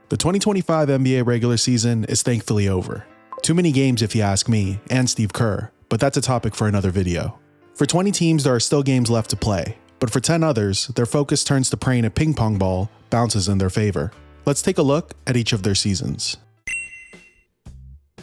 The 2025 NBA regular season is thankfully over. Too many games if you ask me, and Steve Kerr, but that's a topic for another video. For 20 teams, there are still games left to play, but for 10 others, their focus turns to praying a ping pong ball bounces in their favor. Let's take a look at each of their seasons.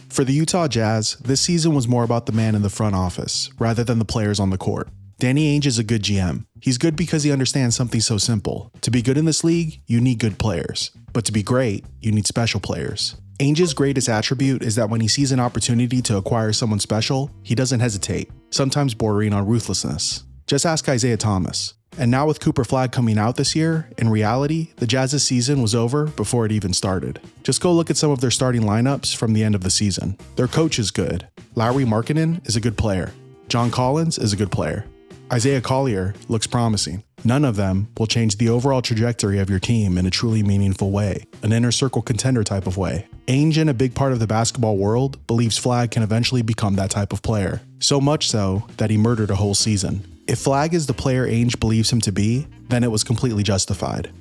For the Utah Jazz, this season was more about the man in the front office, rather than the players on the court. Danny Ainge is a good GM. He's good because he understands something so simple. To be good in this league, you need good players. But to be great, you need special players. Ainge's greatest attribute is that when he sees an opportunity to acquire someone special, he doesn't hesitate, sometimes bordering on ruthlessness. Just ask Isaiah Thomas. And now with Cooper Flagg coming out this year, in reality, the Jazz's season was over before it even started. Just go look at some of their starting lineups from the end of the season. Their coach is good. Lauri Markkanen is a good player. John Collins is a good player. Isaiah Collier looks promising. None of them will change the overall trajectory of your team in a truly meaningful way, an inner circle contender type of way. Ainge, in a big part of the basketball world, believes Flagg can eventually become that type of player. So much so that he murdered a whole season. If Flagg is the player Ainge believes him to be, then it was completely justified.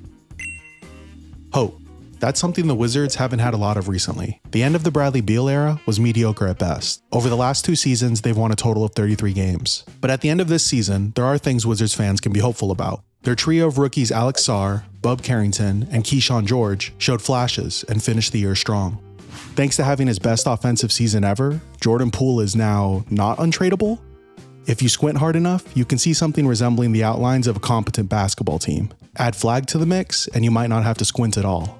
Hope. That's something the Wizards haven't had a lot of recently. The end of the Bradley Beal era was mediocre at best. Over the last 2 seasons, they've won a total of 33 games. But at the end of this season, there are things Wizards fans can be hopeful about. Their trio of rookies Alex Sarr, Bub Carrington, and Keyshawn George showed flashes and finished the year strong. Thanks to having his best offensive season ever, Jordan Poole is now not untradeable. If you squint hard enough, you can see something resembling the outlines of a competent basketball team. Add Flagg to the mix, and you might not have to squint at all.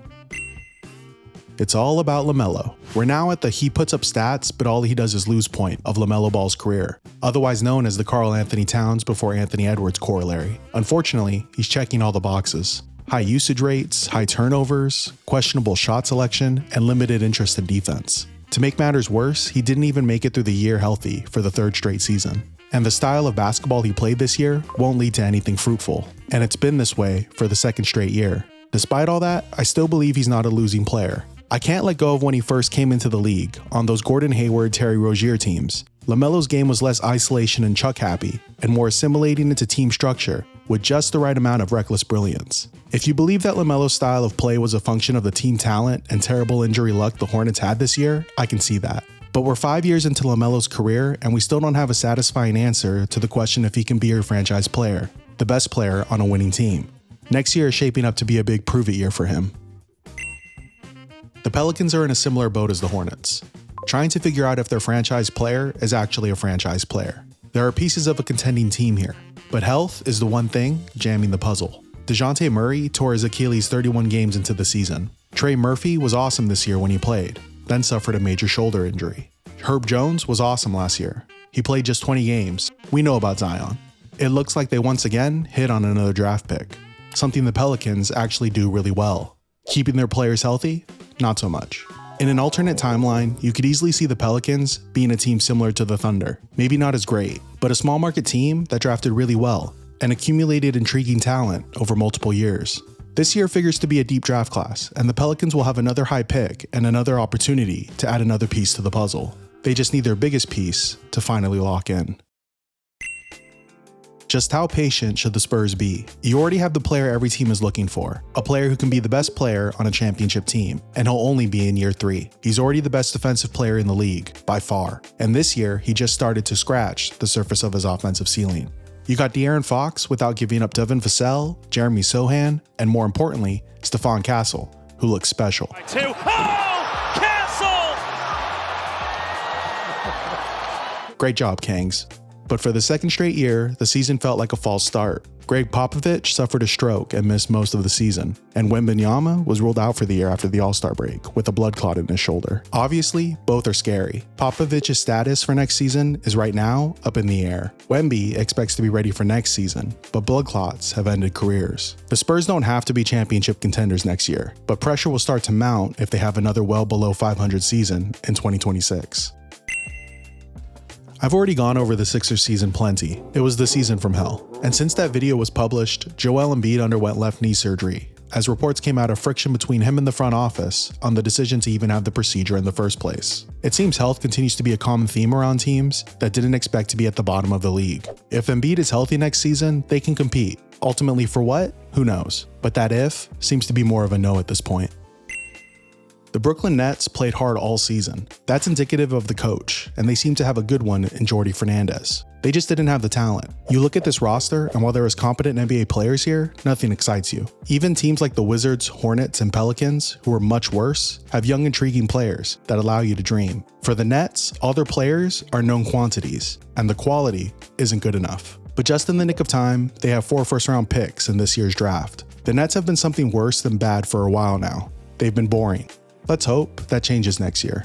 It's all about LaMelo. We're now at the he puts up stats, but all he does is lose point of LaMelo Ball's career, otherwise known as the Karl Anthony Towns before Anthony Edwards corollary. Unfortunately, he's checking all the boxes. High usage rates, high turnovers, questionable shot selection, and limited interest in defense. To make matters worse, he didn't even make it through the year healthy for the 3rd straight season. And the style of basketball he played this year won't lead to anything fruitful. And it's been this way for the 2nd straight year. Despite all that, I still believe he's not a losing player. I can't let go of when he first came into the league, on those Gordon Hayward, Terry Rozier teams. LaMelo's game was less isolation and chuck happy, and more assimilating into team structure, with just the right amount of reckless brilliance. If you believe that LaMelo's style of play was a function of the team talent and terrible injury luck the Hornets had this year, I can see that. But we're 5 years into LaMelo's career, and we still don't have a satisfying answer to the question if he can be your franchise player, the best player on a winning team. Next year is shaping up to be a big prove-it year for him. The Pelicans are in a similar boat as the Hornets, trying to figure out if their franchise player is actually a franchise player. There are pieces of a contending team here, but health is the one thing jamming the puzzle. DeJounte Murray tore his Achilles 31 games into the season. Trey Murphy was awesome this year when he played, then suffered a major shoulder injury. Herb Jones was awesome last year. He played just 20 games. We know about Zion. It looks like they once again hit on another draft pick, something the Pelicans actually do really well. Keeping their players healthy? Not so much. In an alternate timeline, you could easily see the Pelicans being a team similar to the Thunder. Maybe not as great, but a small market team that drafted really well and accumulated intriguing talent over multiple years. This year figures to be a deep draft class, and the Pelicans will have another high pick and another opportunity to add another piece to the puzzle. They just need their biggest piece to finally lock in. Just how patient should the Spurs be? You already have the player every team is looking for, a player who can be the best player on a championship team, and he'll only be in year 3. He's already the best defensive player in the league, by far, and this year he just started to scratch the surface of his offensive ceiling. You got De'Aaron Fox without giving up Devin Vassell, Jeremy Sohan, and more importantly, Stephon Castle, who looks special. Castle! Great job, Kangs. But for the 2nd straight year, the season felt like a false start. Greg Popovich suffered a stroke and missed most of the season, and Wembanyama was ruled out for the year after the All-Star break with a blood clot in his shoulder. Obviously, both are scary. Popovich's status for next season is right now up in the air. Wemby expects to be ready for next season, but blood clots have ended careers. The Spurs don't have to be championship contenders next year, but pressure will start to mount if they have another well below 500 season in 2026. I've already gone over the Sixers season plenty. It was the season from hell. And since that video was published, Joel Embiid underwent left knee surgery, as reports came out of friction between him and the front office on the decision to even have the procedure in the first place. It seems health continues to be a common theme around teams that didn't expect to be at the bottom of the league. If Embiid is healthy next season, they can compete. Ultimately for what? Who knows? But that if seems to be more of a no at this point. The Brooklyn Nets played hard all season. That's indicative of the coach, and they seem to have a good one in Jordi Fernandez. They just didn't have the talent. You look at this roster, and while there is competent NBA players here, nothing excites you. Even teams like the Wizards, Hornets, and Pelicans, who are much worse, have young intriguing players that allow you to dream. For the Nets, all their players are known quantities, and the quality isn't good enough. But just in the nick of time, they have 4 first-round picks in this year's draft. The Nets have been something worse than bad for a while now. They've been boring. Let's hope that changes next year.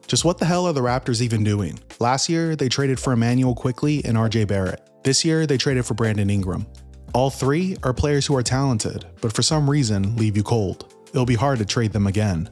Just what the hell are the Raptors even doing? Last year, they traded for Emmanuel Quickley and RJ Barrett. This year, they traded for Brandon Ingram. All 3 are players who are talented, but for some reason leave you cold. It'll be hard to trade them again.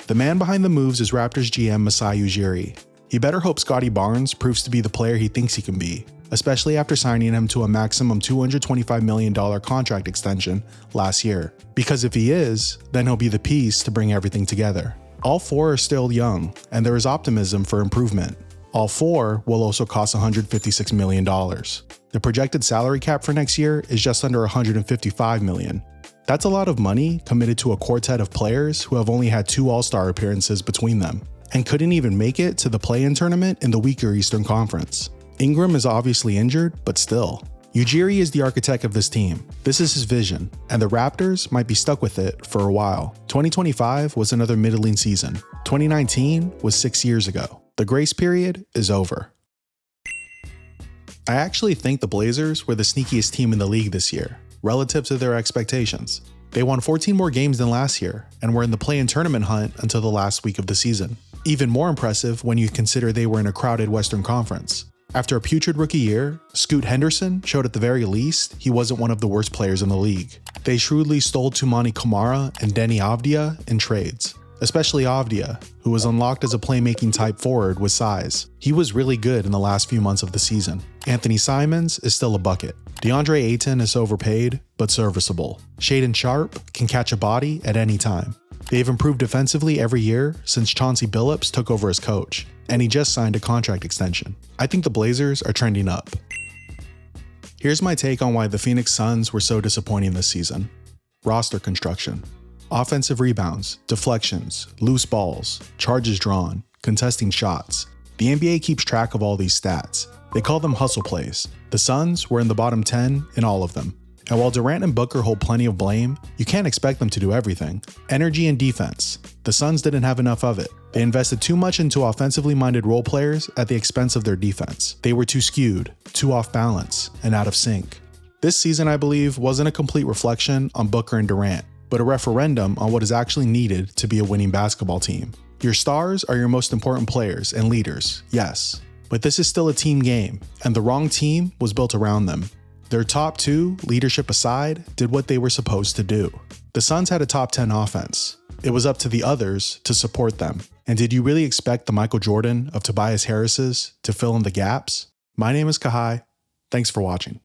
The man behind the moves is Raptors GM Masai Ujiri. He better hope Scottie Barnes proves to be the player he thinks he can be, especially after signing him to a maximum $225 million contract extension last year. Because if he is, then he'll be the piece to bring everything together. All 4 are still young, and there is optimism for improvement. All 4 will also cost $156 million. The projected salary cap for next year is just under $155 million. That's a lot of money committed to a quartet of players who have only had 2 All-Star appearances between them, and couldn't even make it to the play-in tournament in the weaker Eastern Conference. Ingram is obviously injured, but still. Ujiri is the architect of this team. This is his vision, and the Raptors might be stuck with it for a while. 2025 was another middling season. 2019 was 6 years ago. The grace period is over. I actually think the Blazers were the sneakiest team in the league this year, relative to their expectations. They won 14 more games than last year, and were in the play-in tournament hunt until the last week of the season. Even more impressive when you consider they were in a crowded Western Conference. After a putrid rookie year, Scoot Henderson showed at the very least he wasn't one of the worst players in the league. They shrewdly stole Toumani Camara and Deni Avdija in trades, especially Avdija, who was unlocked as a playmaking type forward with size. He was really good in the last few months of the season. Anthony Simons is still a bucket. DeAndre Ayton is overpaid, but serviceable. Shaedon Sharpe can catch a body at any time. They've improved defensively every year since Chauncey Billups took over as coach, and he just signed a contract extension. I think the Blazers are trending up. Here's my take on why the Phoenix Suns were so disappointing this season. Roster construction. Offensive rebounds, deflections, loose balls, charges drawn, contesting shots. The NBA keeps track of all these stats. They call them hustle plays. The Suns were in the bottom 10 in all of them. And while Durant and Booker hold plenty of blame, you can't expect them to do everything. Energy and defense. The Suns didn't have enough of it. They invested too much into offensively minded role players at the expense of their defense. They were too skewed, too off balance, and out of sync. This season, I believe, wasn't a complete reflection on Booker and Durant, but a referendum on what is actually needed to be a winning basketball team. Your stars are your most important players and leaders, yes, but this is still a team game, and the wrong team was built around them. Their top 2, leadership aside, did what they were supposed to do. The Suns had a top 10 offense. It was up to the others to support them. And did you really expect the Michael Jordan of Tobias Harris's to fill in the gaps? My name is Kahai. Thanks for watching.